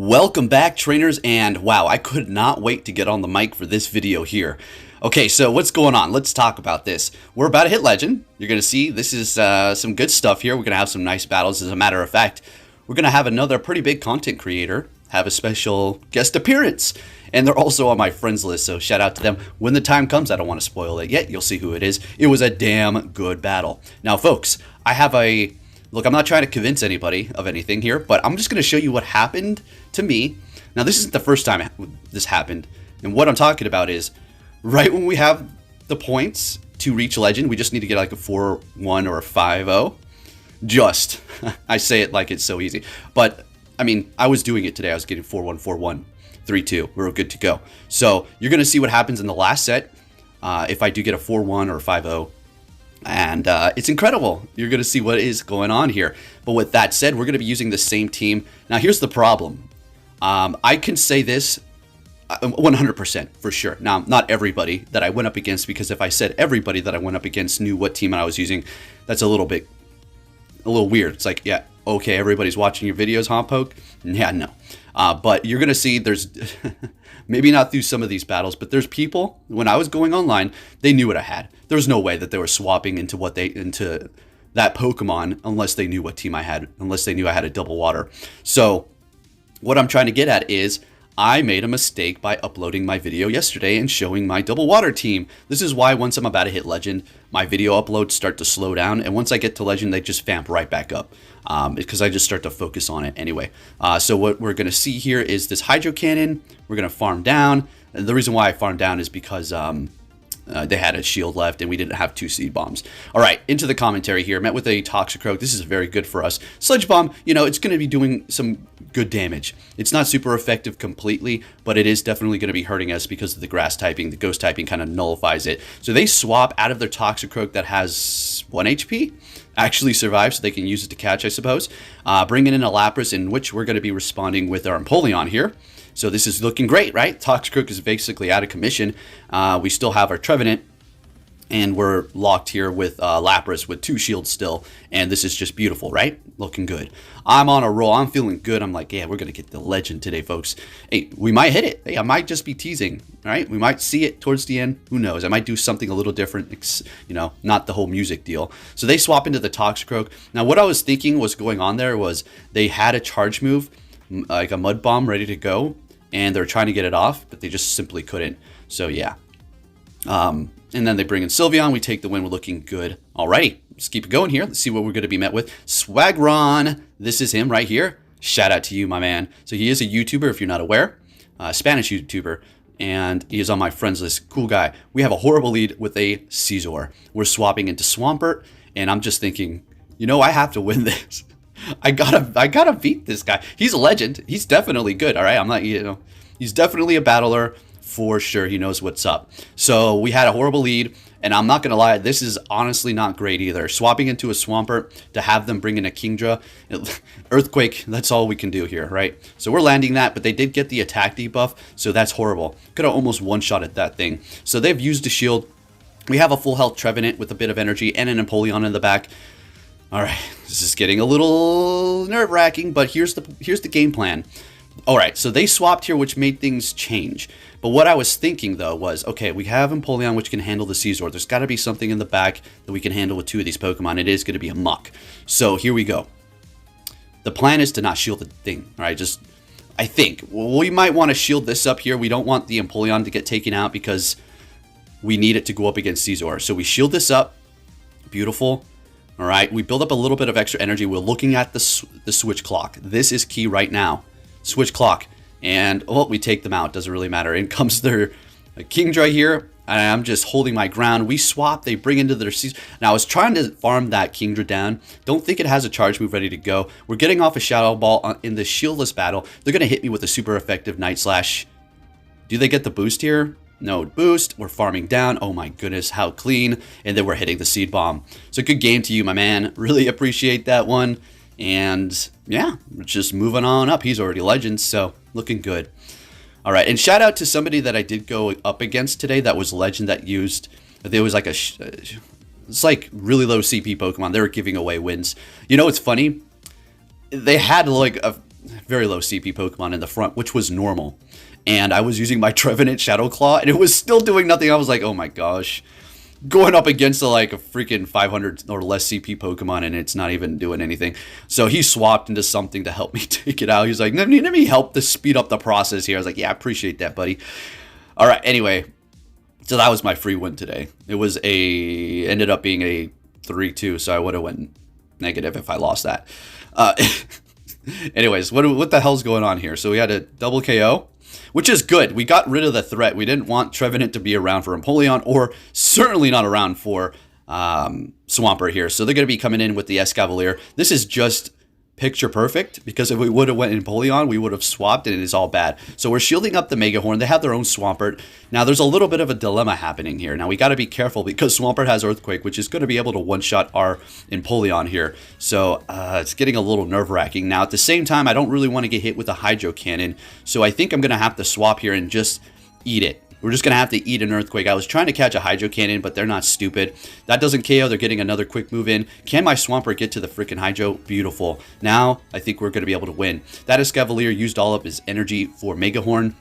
Welcome back, trainers, and wow, I could not wait to get on the mic for this video here. Okay, so what's going on? Let's talk about this. We're about to hit Legend. You're going to see this is some good stuff here. We're going to have some nice battles. As a matter of fact, we're going to have another pretty big content creator have a special guest appearance. And they're also on my friends list, so shout out to them. When the time comes, I don't want to spoil it yet. You'll see who it is. It was a damn good battle. Now, folks, I have a... Look, I'm not trying to convince anybody of anything here, but I'm just going to show you what happened to me. Now, this isn't the first time this happened. And what I'm talking about is, right when we have the points to reach Legend, we just need to get like a 4-1 or a 5-0. Just. I say it like it's so easy. But, I mean, I was doing it today. I was getting 4-1, 4-1, 3-2. We were good to go. So, you're going to see what happens in the last set if I do get a 4-1 or a 5-0. And it's incredible. You're going to see what is going on here. But with that said, we're going to be using the same team. Now, here's the problem. I can say this 100% for sure. Now, not everybody that I went up against, because if I said everybody that I went up against knew what team I was using, that's a little weird. It's like, yeah, okay, everybody's watching your videos, huh, Poke? Yeah, no. But you're going to see there's... Maybe not through some of these battles, but there's people, when I was going online, they knew what I had. There was no way that they were swapping into that Pokemon unless they knew what team I had, unless they knew I had a double water. So what I'm trying to get at is I made a mistake by uploading my video yesterday and showing my double water team. This is why once I'm about to hit Legend, my video uploads start to slow down. And once I get to Legend, they just vamp right back up because I just start to focus on it anyway. So what we're going to see here is this Hydro Cannon. We're going to farm down. And the reason why I farmed down is because they had a shield left and we didn't have 2 seed bombs. All right, into the commentary here. Met with a Toxicroak. This is very good for us. Sludge Bomb, you know, it's going to be doing some good damage. It's not super effective completely, but it is definitely going to be hurting us because of the grass typing. The ghost typing kind of nullifies it. So they swap out of their Toxicroak that has 1 HP. Actually survive, so they can use it to catch, I suppose. Bringing in a Lapras, in which we're going to be responding with our Empoleon here. So this is looking great, right? Toxicroak is basically out of commission. We still have our Trevenant, and we're locked here with Lapras with 2 shields still. And this is just beautiful, right? Looking good. I'm on a roll. I'm feeling good. I'm like, yeah, we're going to get the Legend today, folks. Hey, we might hit it. Hey, I might just be teasing, all right? We might see it towards the end. Who knows? I might do something a little different, you know, not the whole music deal. So they swap into the Toxicroak. Now, what I was thinking was going on there was they had a charge move, like a Mud Bomb ready to go, and they're trying to get it off, but they just simply couldn't. So yeah. And then they bring in Sylveon. We take the win. We're looking good. Alrighty, let's keep it going here. Let's see what we're going to be met with. Swagron. This is him right here. Shout out to you, my man. So he is a YouTuber, if you're not aware. Spanish YouTuber. And he is on my friends list. Cool guy. We have a horrible lead with a Scizor. We're swapping into Swampert. And I'm just thinking, you know, I have to win this. I gotta beat this guy. He's a legend. He's definitely good. All right. I'm not, you know, he's definitely a battler for sure. He knows what's up. So we had a horrible lead, and I'm not gonna lie, this is honestly not great either. Swapping into a Swampert to have them bring in a Kingdra, Earthquake. That's all we can do here, right? So we're landing that, but they did get the attack debuff, so that's horrible. Could have almost one-shot at that thing. So they've used a shield. We have a full health Trevenant with a bit of energy and an Empoleon in the back. All right, this is getting a little nerve-wracking, but here's the game plan. All right, so they swapped here, which made things change. But what I was thinking, though, was, okay, we have Empoleon, which can handle the Scizor. There's got to be something in the back that we can handle with 2 of these Pokemon. It is going to be a Muck. So here we go. The plan is to not shield the thing, all right? Just, I think. Well, we might want to shield this up here. We don't want the Empoleon to get taken out because we need it to go up against Scizor. So we shield this up. Beautiful. All right, we build up a little bit of extra energy. We're looking at the switch clock. This is key right now. Switch clock. And, oh, we take them out. Doesn't really matter. In comes their Kingdra here. And I'm just holding my ground. We swap. They bring into their season. Now, I was trying to farm that Kingdra down. Don't think it has a charge move ready to go. We're getting off a Shadow Ball in the shieldless battle. They're going to hit me with a super effective Night Slash. Do they get the boost here? No boost. We're farming down. Oh my goodness, how clean. And then we're hitting the Seed Bomb. So good game to you, my man. Really appreciate that one. And yeah, we're just moving on up. He's already Legend, so looking good. All right, and shout out to somebody that I did go up against today that was Legend that used, there was like it's like really low CP Pokemon. They were giving away wins. You know what's funny? They had like very low CP Pokemon in the front, which was normal. And I was using my Trevenant Shadow Claw, and it was still doing nothing. I was like, oh my gosh. Going up against like a freaking 500 or less CP Pokemon, and it's not even doing anything. So he swapped into something to help me take it out. He's like, let me help to speed up the process here. I was like, yeah, I appreciate that, buddy. All right, anyway. So that was my free win today. It was ended up being a 3-2, so I would have went negative if I lost that. Anyways, what the hell's going on here? So we had a double KO, which is good. We got rid of the threat. We didn't want Trevenant to be around for Empoleon, or certainly not around for Swampert here. So they're going to be coming in with the Escavalier. This is just picture perfect, because if we would have went Empoleon, we would have swapped, and it is all bad. So we're shielding up the Megahorn. They have their own Swampert. Now there's a little bit of a dilemma happening here. Now we got to be careful, because Swampert has Earthquake, which is going to be able to one-shot our Empoleon here. So it's getting a little nerve-wracking. Now at the same time, I don't really want to get hit with a Hydro Cannon, so I think I'm going to have to swap here and just eat it. We're just going to have to eat an Earthquake. I was trying to catch a Hydro Cannon, but they're not stupid. That doesn't KO. They're getting another quick move in. Can my Swampert get to the freaking Hydro? Beautiful. Now, I think we're going to be able to win. That Escavalier used all of his energy for Megahorn.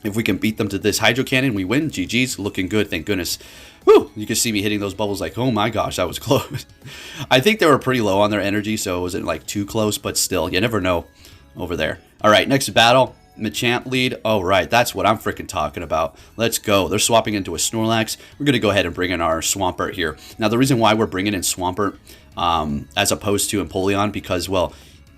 If we can beat them to this Hydro Cannon, we win. GG's. Looking good, thank goodness. Whew! You can see me hitting those bubbles like, oh my gosh, that was close. I think they were pretty low on their energy, so it wasn't like too close, but still, you never know over there. All right, next battle. Machamp lead. Oh, right. That's what I'm freaking talking about. Let's go. They're swapping into a Snorlax. We're going to go ahead and bring in our Swampert here. Now, the reason why we're bringing in Swampert as opposed to Empoleon, because, well,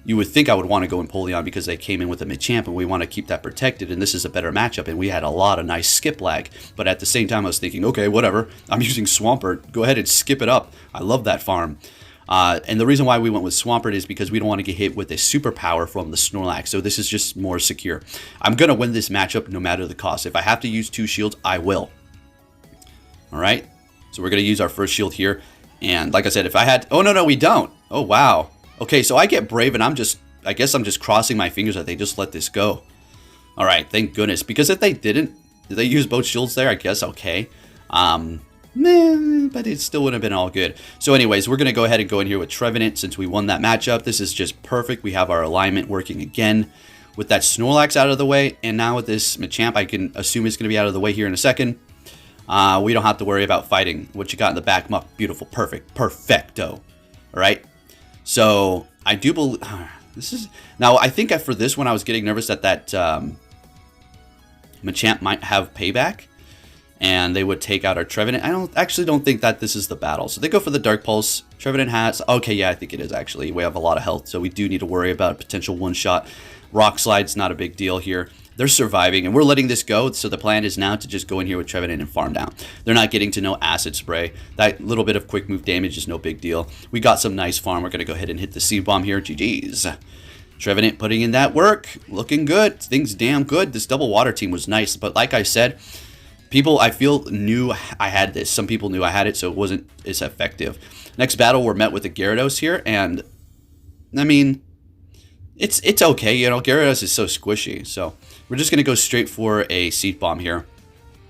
you would think I would want to go Empoleon because they came in with a Machamp, and we want to keep that protected, and this is a better matchup, and we had a lot of nice skip lag. But at the same time, I was thinking, okay, whatever. I'm using Swampert. Go ahead and skip it up. I love that farm. And the reason why we went with Swampert is because we don't want to get hit with a superpower from the Snorlax. So this is just more secure. I'm going to win this matchup no matter the cost. If I have to use 2 shields, I will. All right. So we're going to use our first shield here. And like I said, if I had... Oh, no, we don't. Oh, wow. Okay, so I get brave, and I guess I'm just crossing my fingers that they just let this go. All right, thank goodness. Because if they did they use both shields there? I guess okay. But it still would have been all good. So anyways, we're going to go ahead and go in here with Trevenant since we won that matchup. This is just perfect. We have our alignment working again with that Snorlax out of the way. And now with this Machamp, I can assume it's going to be out of the way here in a second. We don't have to worry about fighting what you got in the back. Beautiful. Perfect. Perfecto. All right. So I do believe... This is... Now, I think for this one, I was getting nervous that Machamp might have payback. And they would take out our Trevenant. I actually don't think that this is the battle. So they go for the Dark Pulse. Trevenant has... Okay, yeah, I think it is actually. We have a lot of health, so we do need to worry about a potential one-shot. Rock Slide's not a big deal here. They're surviving, and we're letting this go. So the plan is now to just go in here with Trevenant and farm down. They're not getting to no Acid Spray. That little bit of quick move damage is no big deal. We got some nice farm. We're going to go ahead and hit the Seed Bomb here. GG's. Trevenant putting in that work. Looking good. Things damn good. This double water team was nice, but like I said... People, I feel, knew I had this. Some people knew I had it, so it wasn't as effective. Next battle, we're met with a Gyarados here, and, I mean, it's okay. You know, Gyarados is so squishy, so we're just going to go straight for a Seed Bomb here.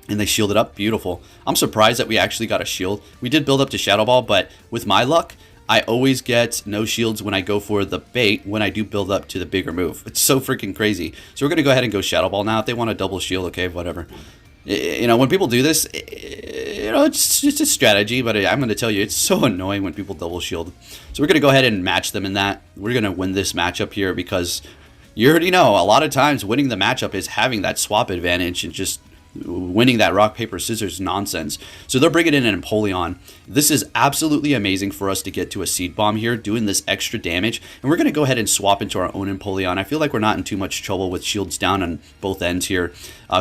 And they shielded up. Beautiful. I'm surprised that we actually got a shield. We did build up to Shadow Ball, but with my luck, I always get no shields when I go for the bait when I do build up to the bigger move. It's so freaking crazy. So we're going to go ahead and go Shadow Ball now. If they want a double shield, okay, whatever. You know, when people do this, you know, it's just a strategy, but I'm going to tell you, it's so annoying when people double shield. So we're going to go ahead and match them in that. We're going to win this matchup here because you already know a lot of times winning the matchup is having that swap advantage and just winning that rock, paper, scissors nonsense. So they're bringing in an Empoleon. This is absolutely amazing for us to get to a Seed Bomb here, doing this extra damage. And we're going to go ahead and swap into our own Empoleon. I feel like we're not in too much trouble with shields down on both ends here.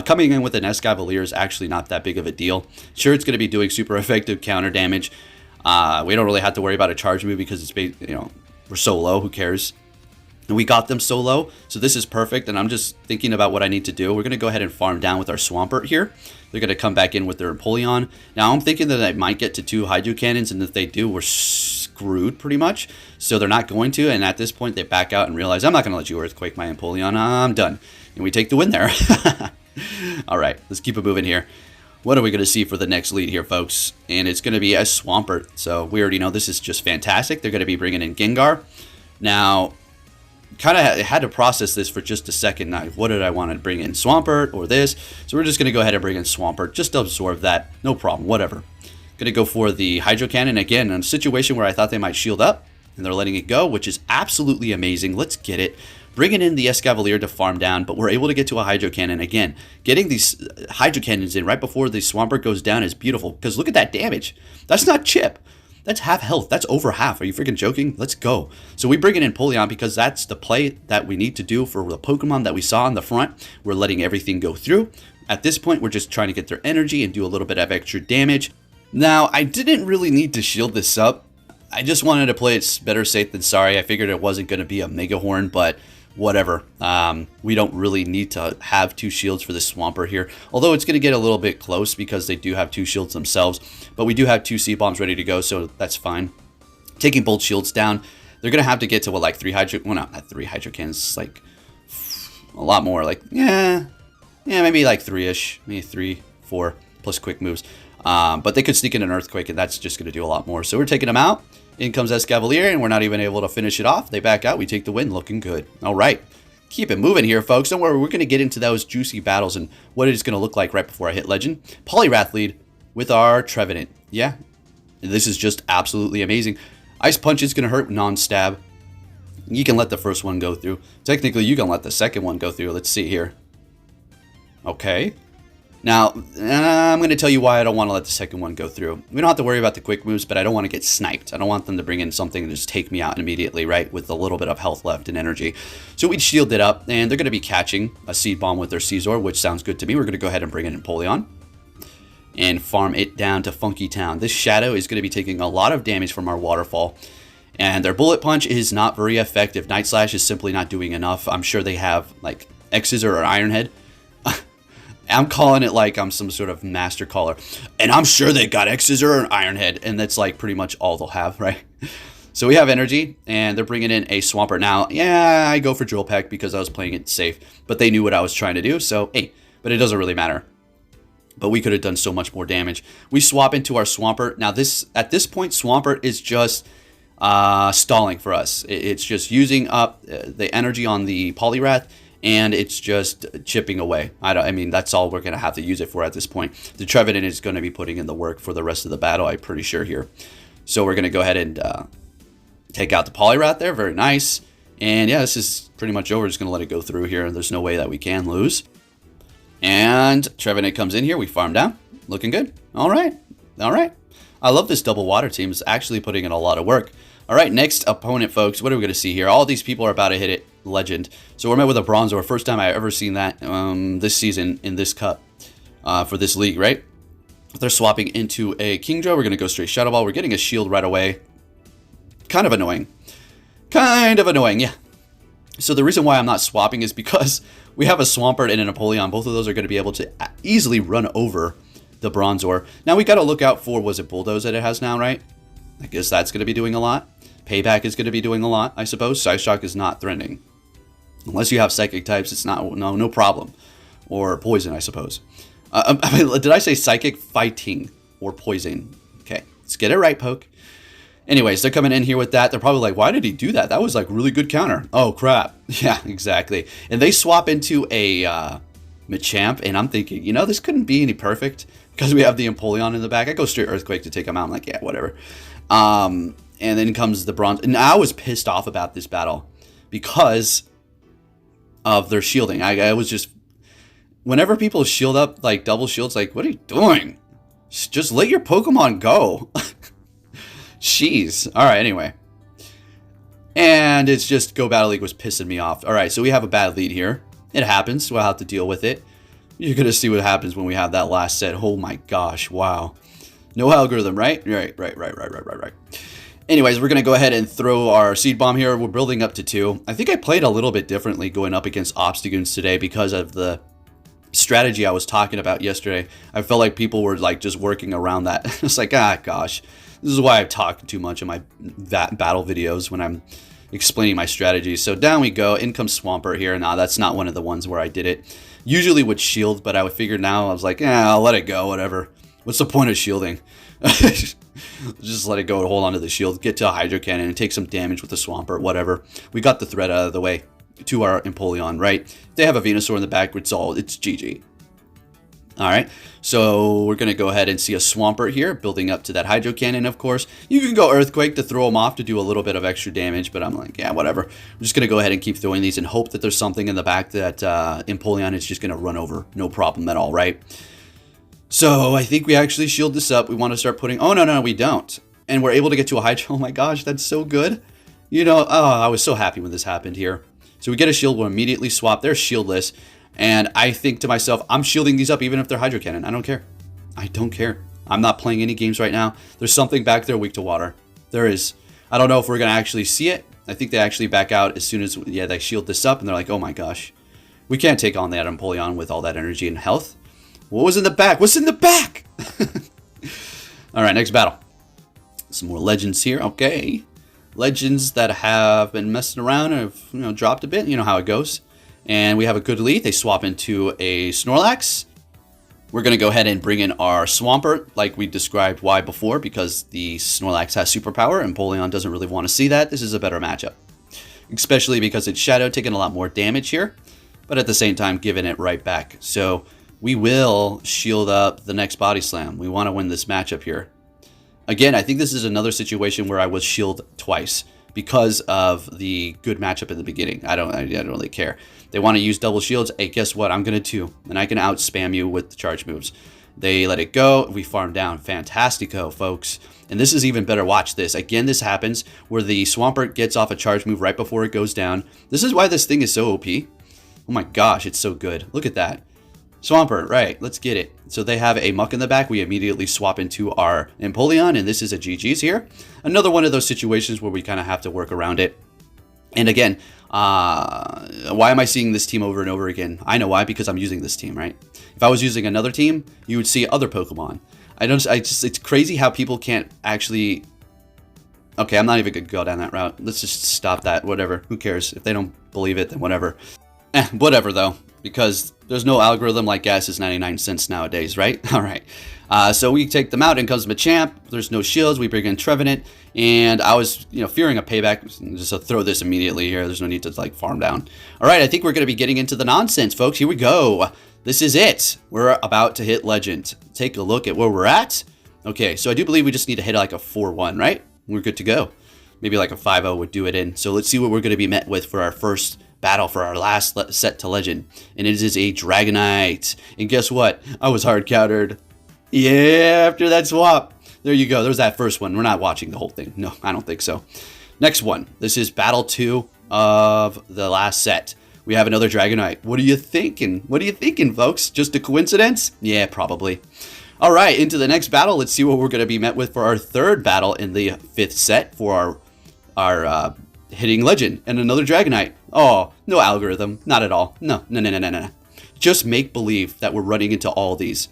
Coming in with an Escavalier is actually not that big of a deal. Sure, it's going to be doing super effective counter damage. We don't really have to worry about a charge move because it's, you know, we're so low. Who cares? And we got them so low, so this is perfect, and I'm just thinking about what I need to do. We're going to go ahead and farm down with our Swampert here. They're going to come back in with their Empoleon. Now, I'm thinking that I might get to 2 Hydro Cannons, and if they do, we're screwed pretty much. So they're not going to, and at this point, they back out and realize, I'm not going to let you Earthquake my Empoleon. I'm done. And we take the win there. All right, let's keep it moving here. What are we going to see for the next lead here, folks? And it's going to be a Swampert. So we already know this is just fantastic. They're going to be bringing in Gengar. Now... kind of had to process this for just a second. Now, what did I want to bring in? Swampert or this? So we're just going to go ahead and bring in Swampert. Just to absorb that. No problem. Whatever. Going to go for the Hydro Cannon. Again, in a situation where I thought they might shield up. And they're letting it go, which is absolutely amazing. Let's get it. Bringing in the Escavalier to farm down, but we're able to get to a Hydro Cannon. Again, getting these Hydro Cannons in right before the Swampert goes down is beautiful. Because look at that damage. That's not chip. That's half health. That's over half. Are you freaking joking? Let's go. So we bring it in Polion because that's the play that we need to do for the Pokemon that we saw on the front. We're letting everything go through. At this point, we're just trying to get their energy and do a little bit of extra damage. Now, I didn't really need to shield this up. I just wanted to play it better safe than sorry. I figured it wasn't going to be a Mega Horn, but whatever. We don't really need to have 2 shields for this Swampert here. Although it's going to get a little bit close because they do have 2 shields themselves. But we do have 2 Seed-Bombs ready to go, so that's fine. Taking both shields down, they're going to have to get to, what, like 3 Hydro... Well, not 3 Hydro Cannons, like a lot more. Like, yeah, maybe like 3-ish. Maybe 3, 4, plus quick moves. But they could sneak in an Earthquake, and that's just going to do a lot more. So we're taking them out. In comes Escavalier, and we're not even able to finish it off. They back out. We take the win. Looking good. All right. Keep it moving here, folks. Don't worry. We're going to get into those juicy battles and what it's going to look like right before I hit Legend. Poliwrath lead with our Trevenant. Yeah. This is just absolutely amazing. Ice Punch is going to hurt non-stab. You can let the first one go through. Technically, you can let the second one go through. Let's see here. Okay. Now, I'm going to tell you why I don't want to let the second one go through. We don't have to worry about the quick moves, but I don't want to get sniped. I don't want them to bring in something and just take me out immediately, right, with a little bit of health left and energy. So we shield it up, and they're going to be catching a Seed Bomb with their Scizor, which sounds good to me. We're going to go ahead and bring in Empoleon and farm it down to Funky Town. This Shadow is going to be taking a lot of damage from our Waterfall, and their Bullet Punch is not very effective. Night Slash is simply not doing enough. I'm sure they have, like, X-Scissor or Iron Head. I'm calling it like I'm some sort of master caller. And I'm sure they got X-Scissor or Iron Head. And that's like pretty much all they'll have, right? So we have energy. And they're bringing in a Swampert. Now, yeah, I go for Drill Peck because I was playing it safe. But they knew what I was trying to do. So, hey, but it doesn't really matter. But we could have done so much more damage. We swap into our Swampert. Now, at this point, Swampert is just stalling for us. It's just using up the energy on the Poliwrath. And it's just chipping away. I mean, that's all we're going to have to use it for at this point. The Trevenant is going to be putting in the work for the rest of the battle, I'm pretty sure here. So we're going to go ahead and take out the Poliwrath there. Very nice. And yeah, this is pretty much over. Just going to let it go through here. There's no way that we can lose. And Trevenant comes in here. We farm down. Looking good. All right. All right. I love this double water team. It's actually putting in a lot of work. All right, next opponent, folks. What are we going to see here? All these people are about to hit it. Legend. So we're met with a Bronzor. First time I ever seen that this season in this cup for this league, right? They're swapping into a Kingdra. We're going to go straight Shadow Ball. We're getting a shield right away. Kind of annoying. Kind of annoying, yeah. So the reason why I'm not swapping is because we have a Swampert and a Napoleon. Both of those are going to be able to easily run over the Bronzor. Now we got to look out for, was it Bulldoze that it has now, right? I guess that's going to be doing a lot. Payback is going to be doing a lot, I suppose. Psy Shock is not threatening. Unless you have Psychic types, it's not no problem. Or Poison, I suppose. Did I say Psychic? Fighting. Or Poison. Okay, let's get it right, Poke. Anyways, they're coming in here with that. They're probably like, why did he do that? That was like really good counter. Oh, crap. Yeah, exactly. And they swap into a Machamp, and I'm thinking, you know, this couldn't be any perfect. Because we have the Empoleon in the back. I go straight Earthquake to take him out. I'm like, yeah, whatever. And then comes the Bronze. And I was pissed off about this battle because of their shielding. I was just... Whenever people shield up, like, double shields, like, what are you doing? Just let your Pokemon go. Jeez. All right, anyway. And it's just Go Battle League was pissing me off. All right, so we have a bad lead here. It happens. We'll have to deal with it. You're going to see what happens when we have that last set. Oh, my gosh. Wow. No algorithm, right? Right. Anyways, we're going to go ahead and throw our Seed Bomb here. We're building up to 2. I think I played a little bit differently going up against Obstagoons today because of the strategy I was talking about yesterday. I felt like people were like just working around that. It's like, ah, gosh. This is why I talk too much in my battle videos when I'm explaining my strategy. So down we go. In comes Swampert here. Nah, that's not one of the ones where I did it. Usually would shield, but I would figure now, I was like, I'll let it go, whatever. What's the point of shielding? Just let it go and hold on to the shield. Get to a Hydro Cannon and take some damage with the Swampert, whatever. We got the threat out of the way to our Empoleon, right? If they have a Venusaur in the back, it's GG. Alright, so we're going to go ahead and see a Swampert here, building up to that Hydro Cannon, of course. You can go Earthquake to throw them off to do a little bit of extra damage, but I'm like, yeah, whatever. I'm just going to go ahead and keep throwing these and hope that there's something in the back that Empoleon is just going to run over. No problem at all, right? So I think we actually shield this up. We want to start putting... Oh, no, we don't. And we're able to get to a Hydro... Oh my gosh, that's so good. You know, I was so happy when this happened here. So we get a shield, we'll immediately swap. They're shieldless. And I think to myself, I'm shielding these up even if they're Hydro Cannon. I don't care. I don't care. I'm not playing any games right now. There's something back there weak to water. There is. I don't know if we're going to actually see it. I think they actually back out as soon as, yeah, they shield this up. And they're like, oh my gosh. We can't take on that Empoleon with all that energy and health. What was in the back? What's in the back? All right, next battle. Some more legends here. Okay. Legends that have been messing around and have, dropped a bit. You know how it goes. And we have a good lead. They swap into a Snorlax. We're going to go ahead and bring in our Swampert, like we described why before, because the Snorlax has superpower, and Empoleon doesn't really want to see that. This is a better matchup, especially because it's Shadow, taking a lot more damage here, but at the same time, giving it right back. So we will shield up the next Body Slam. We want to win this matchup here. Again, I think this is another situation where I was shielded twice because of the good matchup at the beginning. I don't really care. They want to use double shields. Hey, guess what? I'm going to too. And I can out spam you with the charge moves. They let it go. We farm down. Fantastico, folks. And this is even better. Watch this. Again, this happens where the Swampert gets off a charge move right before it goes down. This is why this thing is so OP. Oh my gosh, it's so good. Look at that. Swampert, right. Let's get it. So they have a Muck in the back. We immediately swap into our Empoleon, and this is a GG's here. Another one of those situations where we kind of have to work around it. And again, why am I seeing this team over and over again? I know why, because I'm using this team, right? If I was using another team, you would see other Pokemon. It's crazy how people can't actually... Okay, I'm not even going to go down that route. Let's just stop that, whatever. Who cares? If they don't believe it, then whatever. Whatever, though, because there's no algorithm like gas is 99 cents nowadays, right? All right. So we take them out, and comes Machamp. There's no shields. We bring in Trevenant, and I was, fearing a payback. Just to throw this immediately here. There's no need to farm down. All right, I think we're going to be getting into the nonsense, folks. Here we go. This is it. We're about to hit Legend. Take a look at where we're at. Okay, so I do believe we just need to hit like a 4-1, right? We're good to go. Maybe like a 5-0 would do it in. So let's see what we're going to be met with for our first battle for our last set to Legend. And it is a Dragonite. And guess what? I was hard countered. Yeah, after that swap. There you go. There's that first one. We're not watching the whole thing. No, I don't think so. Next one. This is battle 2 of the last set. We have another Dragonite. What are you thinking? What are you thinking, folks? Just a coincidence? Yeah, probably. All right, into the next battle. Let's see what we're going to be met with for our third battle in the 5th set for our hitting Legend. And another Dragonite. Oh, no algorithm. Not at all. No. Just make believe that we're running into all these.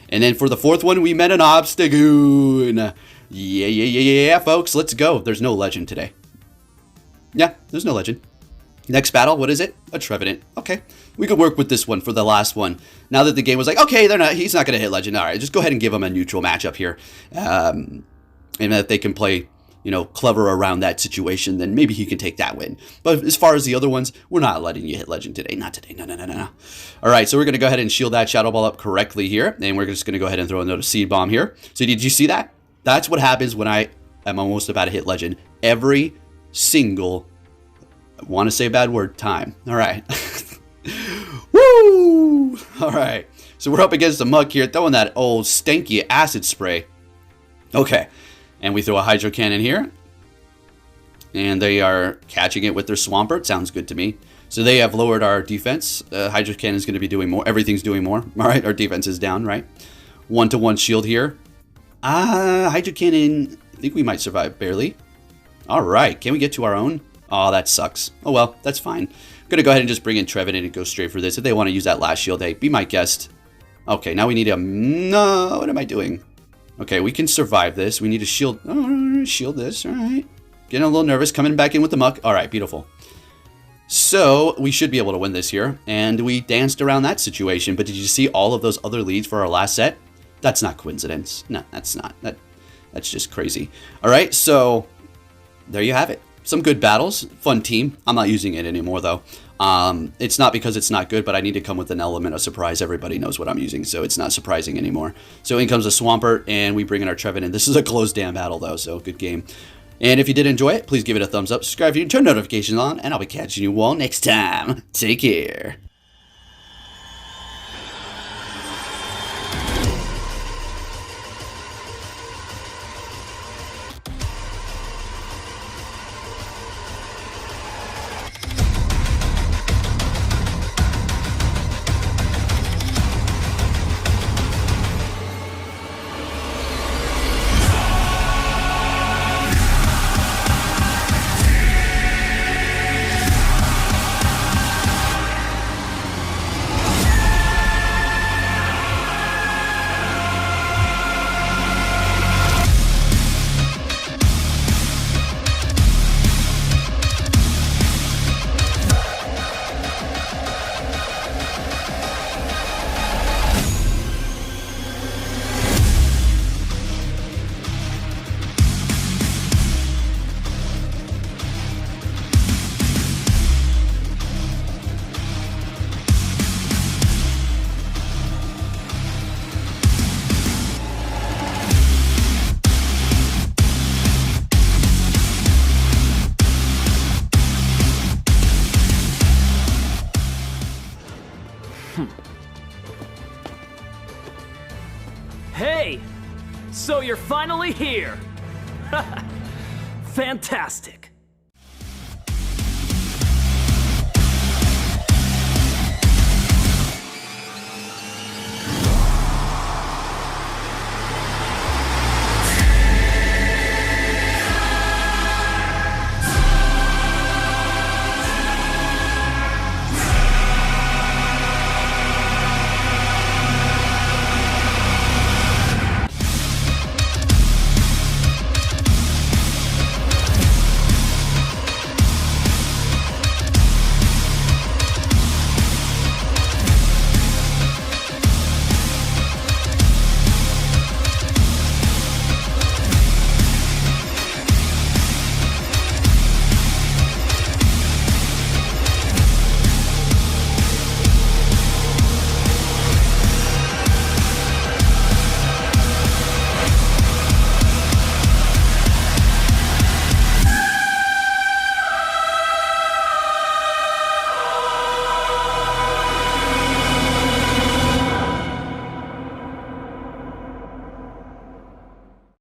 And then for the 4th one, we met an Obstagoon. Yeah, folks. Let's go. There's no Legend today. Yeah, there's no Legend. Next battle, what is it? A Trevenant. Okay. We could work with this one for the last one. Now that the game was like, okay, he's not going to hit Legend. All right, just go ahead and give him a neutral matchup here. And that they can play, clever around that situation, then maybe he can take that win. But as far as the other ones, we're not letting you hit Legend today. Not today. No. All right, so we're going to go ahead and shield that Shadow Ball up correctly here. And we're just going to go ahead and throw another Seed Bomb here. So did you see that? That's what happens when I am almost about to hit Legend. Every single, I want to say a bad word, time. All right. Woo! All right. So we're up against the Muck here, throwing that old stanky acid spray. Okay. And we throw a Hydro Cannon here. And they are catching it with their Swampert. Sounds good to me. So they have lowered our defense. Hydro Cannon is going to be doing more. Everything's doing more. All right. Our defense is down, right? 1-to-1 shield here. Hydro Cannon, I think we might survive barely. All right. Can we get to our own? Oh, that sucks. Oh, well, that's fine. I'm going to go ahead and just bring in Trevenant and go straight for this. If they want to use that last shield, hey, be my guest. Okay, now we need a... No, what am I doing? Okay, we can survive this. We need to shield... Oh, shield this, all right. Getting a little nervous, coming back in with the Muck. All right, beautiful. So, we should be able to win this here. And we danced around that situation. But did you see all of those other leads for our last set? That's not coincidence. No, that's not. That's just crazy. All right, so there you have it. Some good battles, fun team. I'm not using it anymore though. It's not because it's not good, but I need to come with an element of surprise. Everybody knows what I'm using, so it's not surprising anymore. So in comes a Swampert, and we bring in our Trevin, and this is a closed damn battle though, so good game. And if you did enjoy it, please give it a thumbs up, subscribe if you turn notifications on, and I'll be catching you all next time. Take care. Hey! So you're finally here! Fantastic!